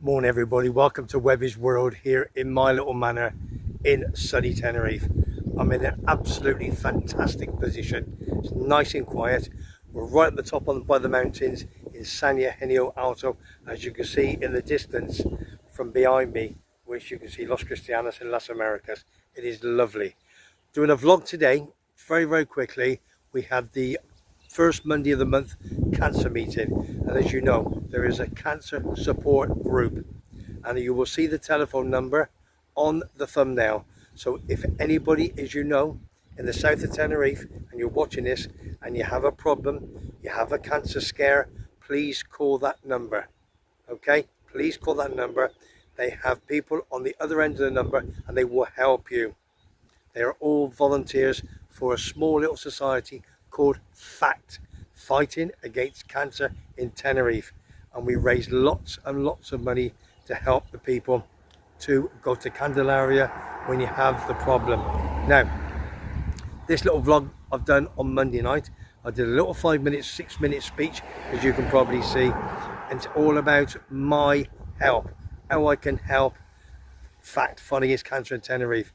Morning everybody, welcome to WEBBY'S world here in my little manor in sunny Tenerife. I'm in an absolutely fantastic position. It's nice and quiet. We're right at the top by the mountains in San Eugenio Alto, as you can see in the distance from behind me, which you can see Los Cristianos and Las Americas. It is lovely. Doing a vlog today, very quickly. We had the first Monday of the month cancer meeting, and as you know, there is a cancer support group, and you will see the telephone number on the thumbnail. So if anybody, as you know, in the south of Tenerife and you're watching this and you have a problem, you have a cancer scare, please call that number. Okay, please call that number. They have people on the other end of the number and they will help you. They are all volunteers for a small little society called FACT, Fighting Against Cancer in Tenerife, and we raise lots and lots of money to help the people to go to Candelaria when you have the problem. Now, this little vlog I've done on Monday night, I did a little 5-minute, 6-minute speech, as you can probably see, and it's all about my help, how I can help FACT, Fighting Against Cancer in Tenerife.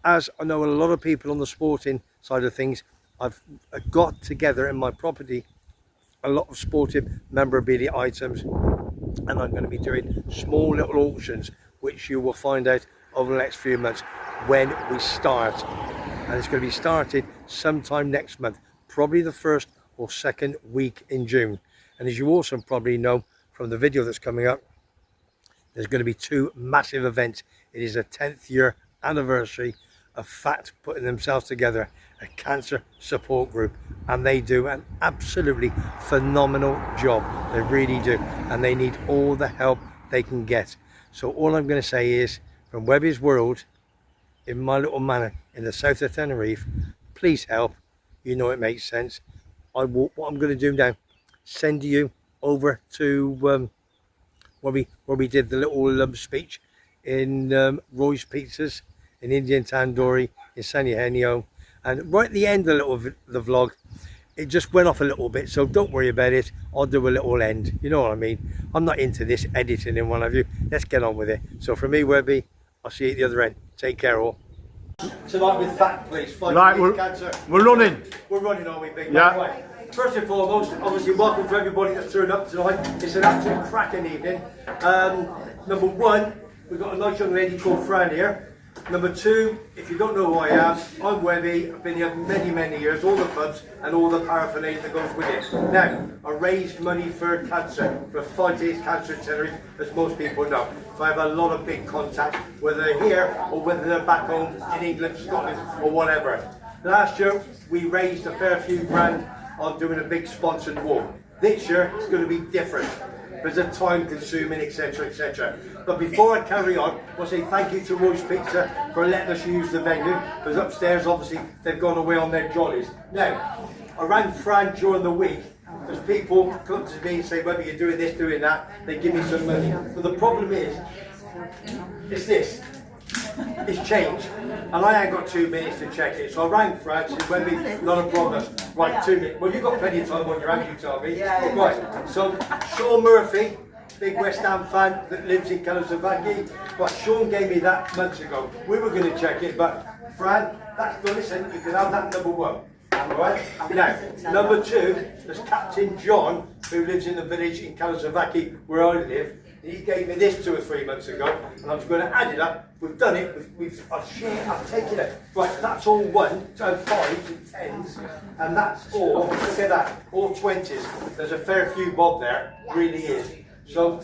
As I know a lot of people on the sporting side of things, I've got together in my property a lot of sportive memorabilia items, and I'm going to be doing small little auctions which you will find out over the next few months when we start, and it's going to be started sometime next month, probably the 1st or 2nd week in June. And as you also probably know from the video that's coming up, there's going to be 2 massive events. It is a 10th year anniversary of FACT putting themselves together, a cancer support group, and they do an absolutely phenomenal job. They really do, and they need all the help they can get. So all I'm going to say is, from WEBBY'S world in my little manor in the south of Tenerife, please help. You know it makes sense. What I'm going to do now, send you over to where we did the little speech in Roy's Pizzas in Indian Tandoori in San Eugenio, and right at the end of the vlog it just went off a little bit, so don't worry about it. I'll do a little end, you know what I mean. I'm not into this editing in one of you. Let's get on with it. So for me, Webby, I'll see you at the other end. Take care all. Tonight with FACT, please. Right, we're running. We're running, are we, big man? Yeah. Right. First and foremost, obviously welcome to everybody that's turned up tonight. It's an absolute cracking evening. Number 1, we've got a nice young lady called Fran here. Number 2, if you don't know who I am, I'm Webby. I've been here many years, all the pubs and all the paraphernalia that goes with it. Now, I raised money for cancer, for Fighting Against Cancer in Tenerife, as most people know. So I have a lot of big contacts, whether they're here or whether they're back home in England, Scotland or whatever. Last year, we raised a fair few grand on doing a big sponsored walk. This year, it's going to be different. There's a time consuming, etc. But before I carry on, I'll say thank you to Roy's Pizza for letting us use the venue, because upstairs obviously they've gone away on their jollies. Now, I rang Fran during the week because people come to me and say, whether you're doing this, doing that, they give me some money. But the problem is, it's this. It's changed, and I ain't got 2 minutes to check it. So I rang Fran, said, Webby, not a problem. Right, 2 minutes. Well, you've got plenty of time on your hands, you tell me. Yeah. Right, so Sean Murphy, big West Ham fan that lives in Kalosavaki. Right, Sean gave me that months ago. We were going to check it, but Fran, that's done. Listen, you can have that number 1. Alright, now, number 2, there's Captain John, who lives in the village in Kalosavaki, where I live. He gave me this 2 or 3 months ago, and I was going to add it up. We've done it. I've taken it. Right, that's all 1, 5s and 10s, and that's all. Look at that, all 20s. There's a fair few bob there, really is. So,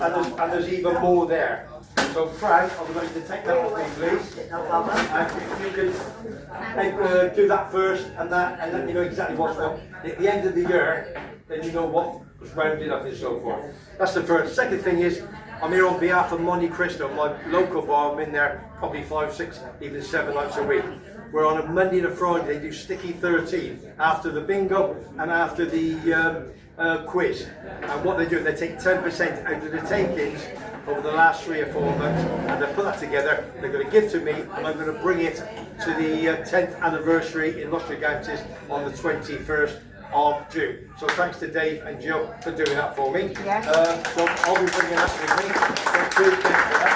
and there's even more there. So, Frank, I would like to take that off me, please. No problem. And if you can do that first, and let me know exactly what's what. At the end of the year, then you know what was rounded up and so forth. That's the first. Second thing is, I'm here on behalf of Monte Cristo, my local bar. I'm in there probably 5, 6, even 7 nights a week. We're on a Monday and a Friday. They do Sticky 13 after the bingo and after the quiz. And what they do, they take 10% out of the takings over the last 3 or 4 months, and they put that together. They're going to give to me, and I'm going to bring it to the 10th anniversary in Los Gigantes on the 21st of June. So thanks to Dave and Jill for doing that for me. Yes. So I'll be bringing that with me. So two things for that.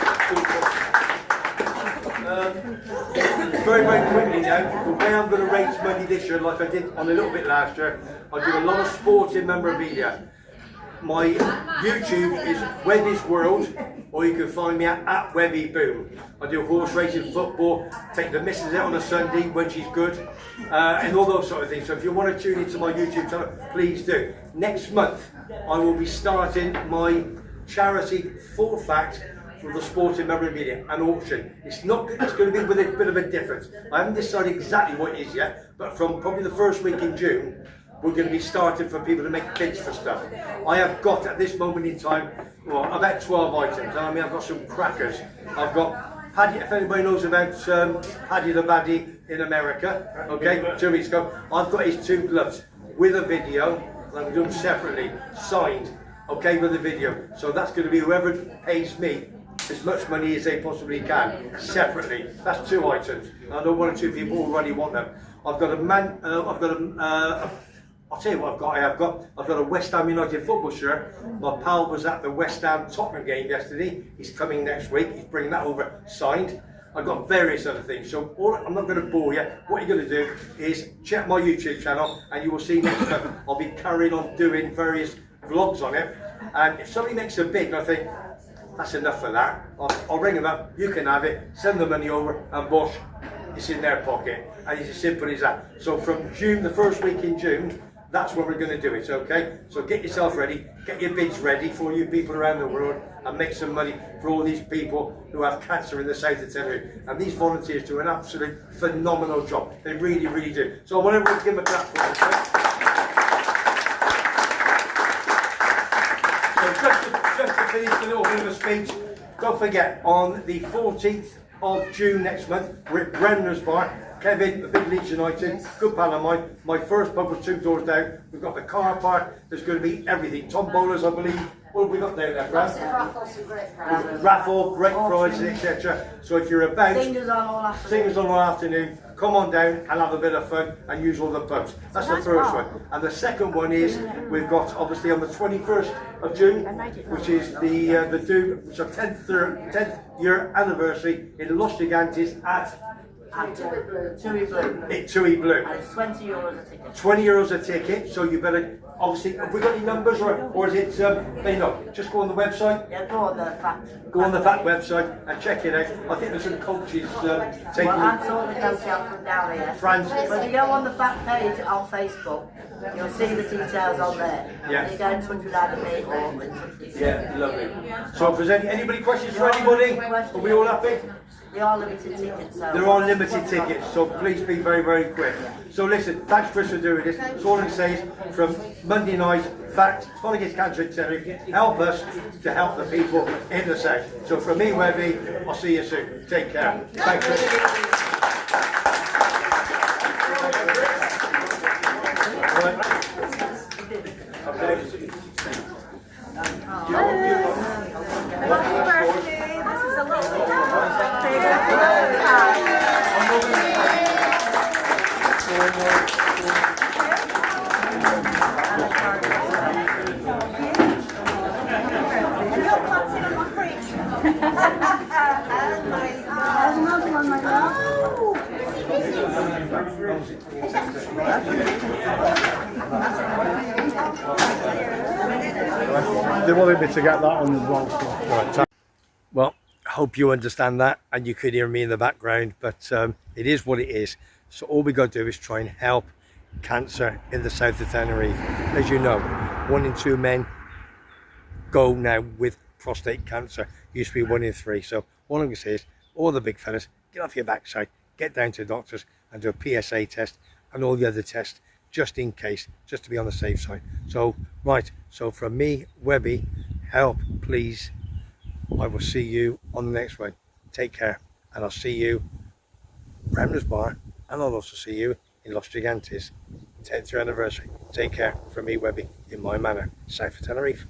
Very, very quickly now, the way I'm going to raise money this year, like I did on a little bit last year, I do a lot of sporting memorabilia. My YouTube is WEBBY'S World, or you can find me at Webby Boom. I do horse racing, football, take the missus out on a Sunday when she's good, and all those sort of things. So if you want to tune into my YouTube channel, please do. Next month, I will be starting my charity full fact for the sporting memorabilia, an auction. It's going to be with a bit of a difference. I haven't decided exactly what it is yet, but from probably the first week in June, we're going to be starting for people to make bids for stuff. I have got at this moment in time, well, about 12 items. I mean, I've got some crackers. I've got Paddy, if anybody knows about Paddy the Baddy in America, okay, 2 weeks ago, I've got his 2 gloves with a video, and I'm doing them separately, signed, okay, with a video. So that's going to be whoever pays me as much money as they possibly can, separately. That's 2 items. I know 1 or 2 people already want them. I've got I'll tell you what I've got a West Ham United football shirt. My pal was at the West Ham Tottenham game yesterday. He's coming next week. He's bringing that over signed. I've got various other things. So I'm not going to bore you. What you're going to do is check my YouTube channel, and you will see next month I'll be carrying on doing various vlogs on it. And if somebody makes a bid, and I think that's enough for that, I'll ring them up. You can have it. Send the money over, and bosh, it's in their pocket. And it's as simple as that. So from June, the first week in June, that's when we're going to do it, okay? So get yourself ready, get your bids ready for you people around the world, and make some money for all these people who have cancer in the south of Tenerife. And these volunteers do an absolute phenomenal job. They really, really do. So I want everyone to give them a clap for them. So just to finish a little bit of a speech, don't forget, on the 14th of June next month, we're at Bremner's Bar. Kevin, the big Leeds United, good pal of mine. My first pub was 2 doors down. We've got the car park. There's going to be everything. Tom Bowlers, I believe. What have we got down there, Fran? Raffle, great prizes, etc. So if you're about, Singers on all afternoon, come on down and have a bit of fun and use all the pubs. That's the first one. And the second one is, we've got obviously on the 21st of June, which is the 10th year anniversary in Los Gigantes at Tui Blue. Tui Blue. And it's €20 a ticket. €20 a ticket, so you better, obviously, have we got any numbers, or is it, just go on the website? Yeah, go on the fact. Go on the fact website and check it out. I think there's some coaches taking Well, I'm sorting the coach out from down here. Fran's. When you go on the fact page on Facebook, you'll see the details on there. Yeah. And you go in touch with either me or in touch with Yeah, lovely. So if there's anybody questions for anybody, are we all happy? They are limited tickets. So There are limited tickets, so please be very, very quick. So listen, thanks Chris for doing this. So all I can say is, from Monday night, fact, Fight Against Cancer in Tenerife, help us to help the people in the south. So from me, Webby, I'll see you soon. Take care. Thanks, Chris. Happy birthday! This is a lovely They wanted me to get that on the blog. Right. Well, I hope you understand that, and you could hear me in the background, but it is what it is. So all we got to do is try and help cancer in the south of Tenerife. As you know, 1 in 2 men go now with prostate cancer. Used to be 1 in 3. So all I'm going to say is, all the big fellas, get off your backside, get down to the doctors and do a PSA test and all the other tests, just in case, just to be on the safe side. So, right, so from me, Webby, help, please. I will see you on the next one. Take care, and I'll see you Bremner's Bar, and I'll also see you in Los Gigantes, 10th year anniversary. Take care, from me, Webby, in my manor, south of Tenerife.